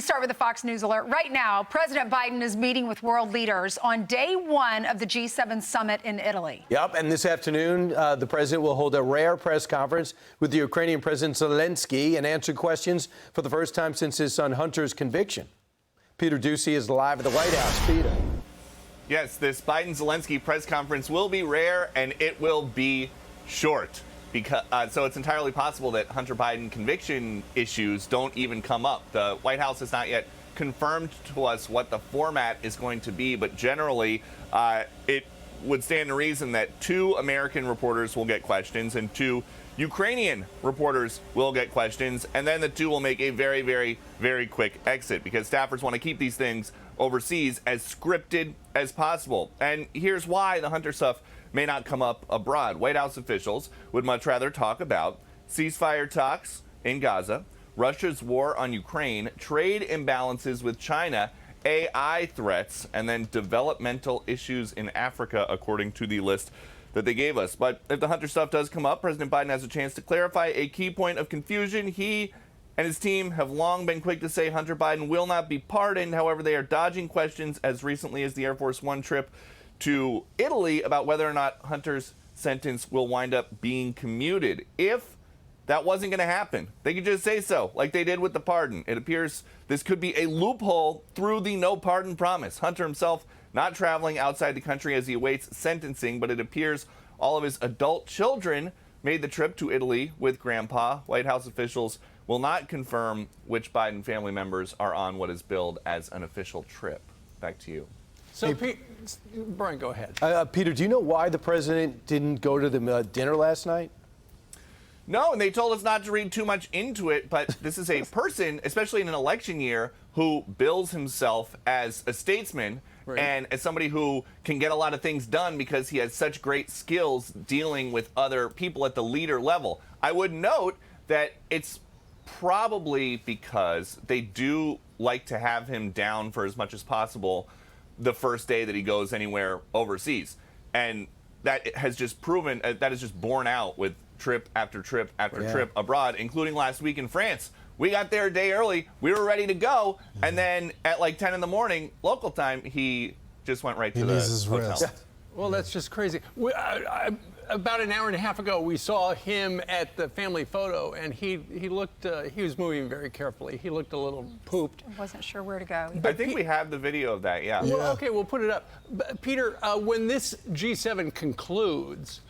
We start with the Fox News alert. Right now, President Biden is meeting with world leaders on day one of the G7 summit in Italy. Yep, and this afternoon, the president will hold a rare press conference with the Ukrainian President Zelenskyy and answer questions for the first time since his son Hunter's conviction. Peter Doocy is live at the White House. Peter. Yes, this Biden-Zelenskyy press conference will be rare, and it will be short. So it's entirely possible that Hunter Biden conviction issues don't even come up. The White House has not yet confirmed to us what the format is going to be, but generally it would stand to reason that 2 American reporters will get questions and 2 Ukrainian reporters will get questions, and then the 2 will make a very, very, very quick exit because staffers want to keep these things overseas as scripted as possible. And here's why the Hunter stuff may not come up abroad. White House officials would much rather talk about ceasefire talks in Gaza, Russia's war on Ukraine, trade imbalances with China, AI threats, and then developmental issues in Africa, according to the list that they gave us. But if the Hunter stuff does come up, President Biden has a chance to clarify a key point of confusion. He and his team have long been quick to say Hunter Biden will not be pardoned. However, they are dodging questions as recently as the Air Force One trip to Italy about whether or not Hunter's sentence will wind up being commuted. If that wasn't going to happen, they could just say so, like they did with the pardon. It appears this could be a loophole through the no pardon promise. Hunter himself not traveling outside the country as he awaits sentencing, but it appears all of his adult children made the trip to Italy with Grandpa. White House officials will not confirm which Biden family members are on what is billed as an official trip. Back to you. So, Brian, go ahead. Peter, do you know why the president didn't go to the dinner last night? No, and they told us not to read too much into it, but this is a person, especially in an election year, who bills himself as a statesman and as somebody who can get a lot of things done because he has such great skills dealing with other people at the leader level. I would note that it's probably because they do like to have him down for as much as possible the first day that he goes anywhere overseas. And that has just proven, that is just borne out with trip after trip after trip abroad, including last week in France. We got there a day early. We were ready to go. And then at like 10 in the morning, local time, he just went right to the hotel. Yeah. Well, that's just crazy. About an hour and a half ago, we saw him at the family photo, and he looked, he was moving very carefully. He looked a little pooped. I wasn't sure where to go. I think we have the video of that, yeah. Well, okay, we'll put it up. Peter, when this G7 concludes,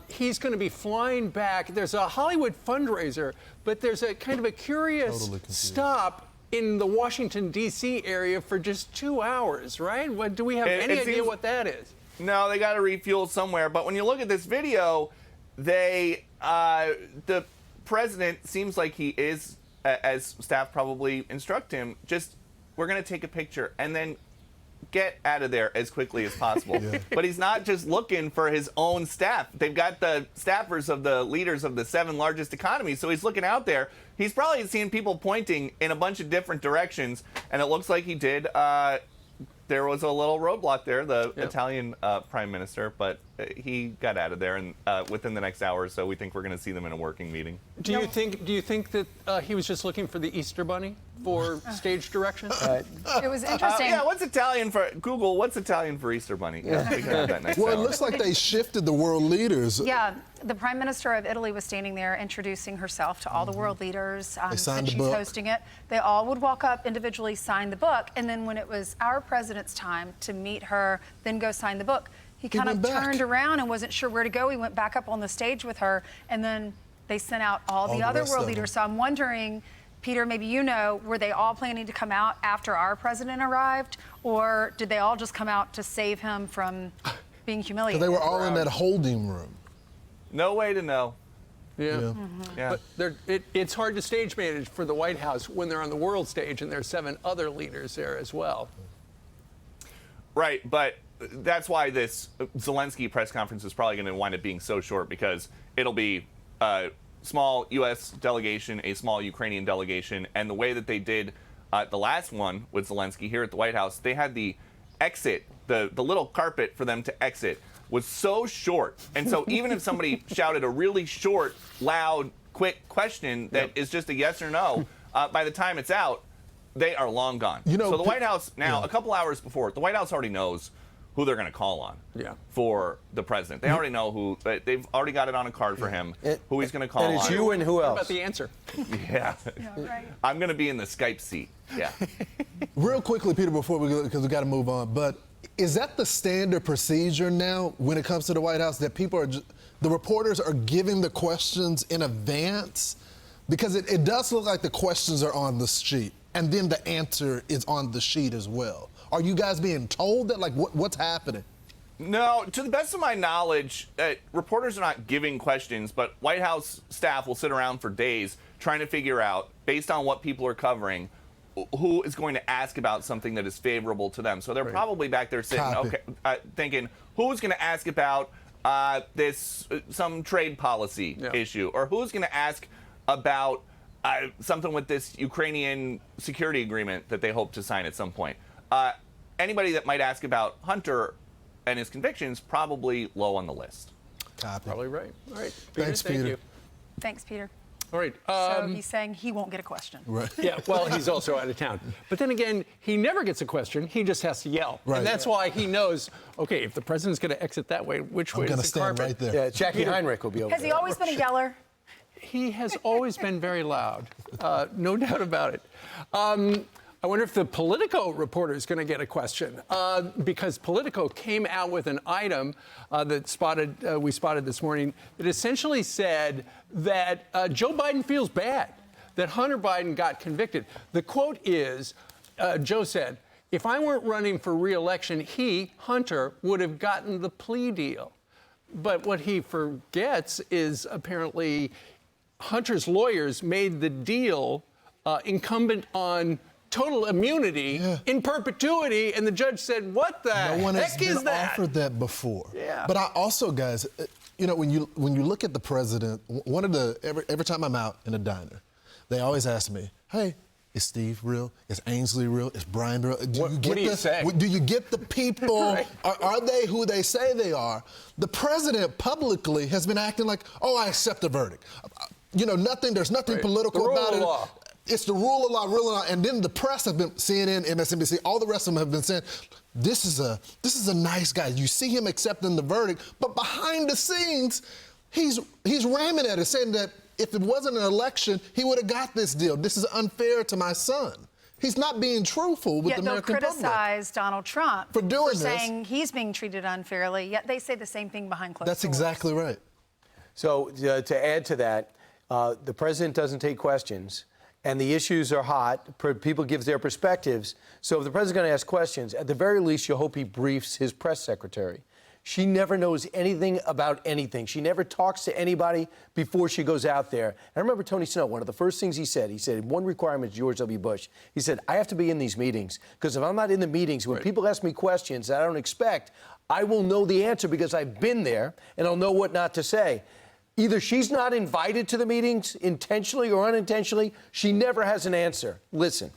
he's going to be flying back. There's a Hollywood fundraiser, but there's a kind of a curious stop in the Washington, D.C. area for just 2 hours, right? Do we have any idea what that is? No, they got to refuel somewhere. But when you look at this video, the president seems like he is, as staff probably instruct him, just, we're going to take a picture and then get out of there as quickly as possible. But he's not just looking for his own staff. They've got the staffers of the leaders of the 7 largest economies. So he's looking out there. He's probably seen people pointing in a bunch of different directions. And it looks like he did. There was a little roadblock there, the Italian prime minister, but he got out of there, and within the next hour or so, we think we're going to see them in a working meeting. Do you think that he was just looking for the Easter Bunny for stage direction? It was interesting. Yeah, what's Italian for Google? What's Italian for Easter Bunny? Yeah, we can have that next Well, hour. it looks like they shifted the world leaders. Yeah, the Prime Minister of Italy was standing there introducing herself to all the world leaders. signed the she's book. hosting it. They all would walk up individually, sign the book, and then when it was our president's time to meet her, then go sign the book, he kind of turned around and wasn't sure where to go. He went back up on the stage with her, and then they sent out all the other world leaders. So I'm wondering, Peter, maybe you know, were they all planning to come out after our president arrived, or did they all just come out to save him from being humiliated? They were all in that holding room. No way to know. Yeah. Yeah. But it's hard to stage manage for the White House when they're on the world stage and there's 7 other leaders there as well. Right, but that's why this Zelenskyy press conference is probably going to wind up being so short, because it'll be a small U.S. delegation, a small Ukrainian delegation, and the way that they did the last one with Zelenskyy here at the White House, they had the exit, the little carpet for them to exit was so short. And so even if somebody shouted a really short, loud, quick question that is just a yes or no, by the time it's out, They are long gone. You know, so the White House now, a couple hours before, the White House already knows who they're going to call on for the president. They already know who. They've already got it on a card for him, who he's going to call on. And it's you and who What else? about the answer? Yeah. Right. I'm going to be in the Skype seat. Yeah. Real quickly, Peter, before we go, because we got to move on, but is that the standard procedure now when it comes to the White House, that people are, the reporters are giving the questions in advance? Because it does look like the questions are on the sheet, and then the answer is on the sheet as well. Are you guys being told that? Like, what's happening? No, to the best of my knowledge, reporters are not giving questions, but White House staff will sit around for days trying to figure out, based on what people are covering, who is going to ask about something that is favorable to them. So they're probably back there sitting, thinking, who's going to ask about some trade policy issue, or who's going to ask about something with this Ukrainian security agreement that they hope to sign at some point. Anybody that might ask about Hunter and his convictions, probably low on the list. Copy. Probably right. All right. Thanks, Thank Peter. you. Thanks, Peter. All right. So he's saying he won't get a question. Right. Yeah, well, he's also out of town. But then again, he never gets a question. He just has to yell. Right. And that's why he knows, okay, if the president's going to exit that way, which way I'm going to is the stand carpet? right there. Yeah, Jackie Heinrich will be over Has he there. always been a yeller? He has always been very loud, no doubt about it. I wonder if the Politico reporter is going to get a question, because Politico came out with an item that we spotted this morning that essentially said that Joe Biden feels bad that Hunter Biden got convicted. The quote is, Joe said, "If I weren't running for re-election, he, Hunter, would have gotten the plea deal." But what he forgets is apparently Hunter's lawyers made the deal incumbent on total immunity in perpetuity, and the judge said, "What the No one has heck is been that?" offered that before. Yeah. But I also, guys, you know, when you look at the president, every time I'm out in a diner, they always ask me, "Hey, is Steve real? Is Ainsley real? Is Brian real?" What do you say? Do you get the people? Right. Are they who they say they are? The president publicly has been acting like, "Oh, I accept the verdict." You know, there's nothing political The rule about of it. law. It's the rule of law, and then the press have been, CNN, MSNBC, all the rest of them have been saying, this is a nice guy. You see him accepting the verdict, but behind the scenes, he's ramming at it, saying that if it wasn't an election, he would have got this deal. This is unfair to my son. He's not being truthful with the American They'll public. criticize Donald Trump For doing this. saying he's being treated unfairly, yet they say the same thing behind closed doors. That's exactly right. So to add to that, the president doesn't take questions, and the issues are hot. People give their perspectives. So if the president's going to ask questions, at the very least, you hope he briefs his press secretary. She never knows anything about anything. She never talks to anybody before she goes out there. And I remember Tony Snow, one of the first things he said, one requirement is George W. Bush. He said, I have to be in these meetings, because if I'm not in the meetings, when people ask me questions that I don't expect, I will know the answer because I've been there, and I'll know what not to say. Either she's not invited to the meetings intentionally or unintentionally. She never has an answer. Listen.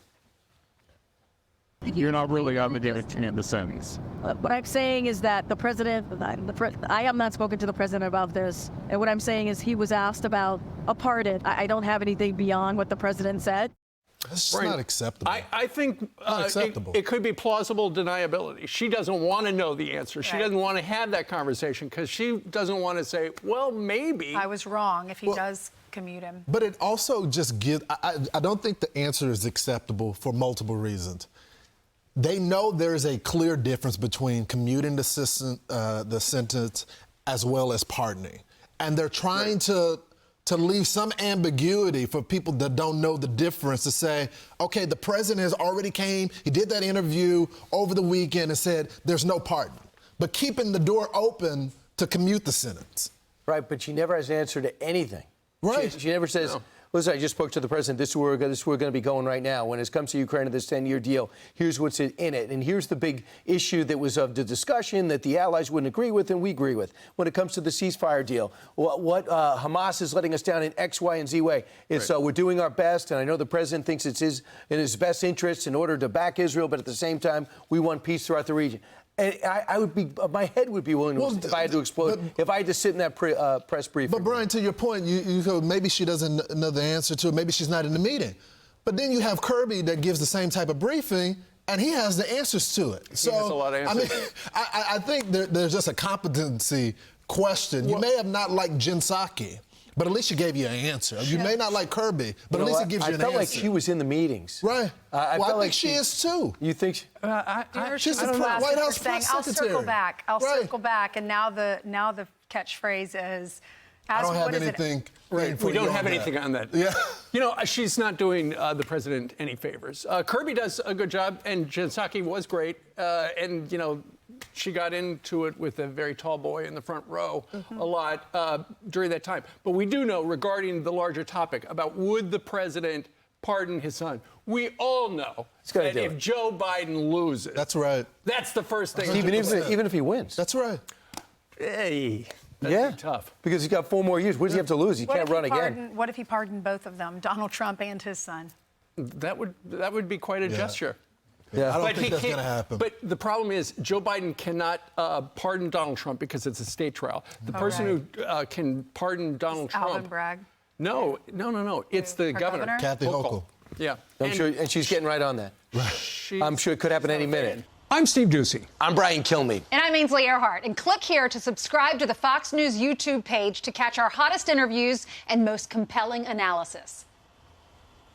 You're not really obligated in the sentence. What I'm saying is that I have not spoken to the president about this. And what I'm saying is he was asked about a pardon. I don't have anything beyond what the president said. That's just not acceptable. I think acceptable. It could be plausible deniability. She doesn't want to know the answer. She doesn't want to have that conversation because she doesn't want to say, well, maybe. I was wrong if he does commute him. But it also just gives, I don't think the answer is acceptable for multiple reasons. They know there is a clear difference between commuting the sentence as well as pardoning. And they're trying to leave some ambiguity for people that don't know the difference, to say, okay, the president has already came, he did that interview over the weekend and said there's no pardon, but keeping the door open to commute the sentence. Right, but she never has an answer to anything. Right. She never says, listen, I just spoke to the president, this is where we're going to be going right now. When it comes to Ukraine and this 10-year deal, here's what's in it. And here's the big issue that was of the discussion that the allies wouldn't agree with and we agree with. When it comes to the ceasefire deal, what Hamas is letting us down in X, Y, and Z way. It's we're doing our best, and I know the president thinks it's in his best interest in order to back Israel, but at the same time, we want peace throughout the region. And my head would be willing to, if I had to explode, if I had to sit in that press briefing. But Brian, to your point, you go, maybe she doesn't know the answer to it. Maybe she's not in the meeting. But then you have Kirby that gives the same type of briefing, and he has the answers to it. He has a lot of answers. I mean, I think there's just a competency question. You may have not liked Jen Psaki, but at least she gave you an answer. You may not like Kirby, but at least it gives you an answer. I felt like she was in the meetings. Right. I think like she is too. You think? She's the White House press I'll secretary. circle back. I'll Right. circle back. And now the catchphrase is, I don't have anything. Right. We don't have anything on that. Yeah. You know, she's not doing the president any favors. Kirby does a good job, and Jen Psaki was great. And, you know, she got into it with a very tall boy in the front row a lot during that time. But we do know, regarding the larger topic about would the president pardon his son, we all know that if Joe Biden loses, that's right. That's the first thing. Even if he wins. That's right. Hey. That'd be tough. Because he's got 4 more years. What does he have to lose? He can't run again. What if he pardoned both of them, Donald Trump and his son? That would be quite a gesture. Yeah, I don't think that's going to happen. But the problem is, Joe Biden cannot pardon Donald Trump because it's a state trial. The person who can pardon Donald Trump. Alvin Bragg. No. It's the governor. Kathy Hochul. Yeah. I'm sure, and she's getting right on that. I'm sure it could happen any minute. I'm Steve Doocy. I'm Brian Kilmeade. And I'm Ainsley Earhart. And click here to subscribe to the Fox News YouTube page to catch our hottest interviews and most compelling analysis.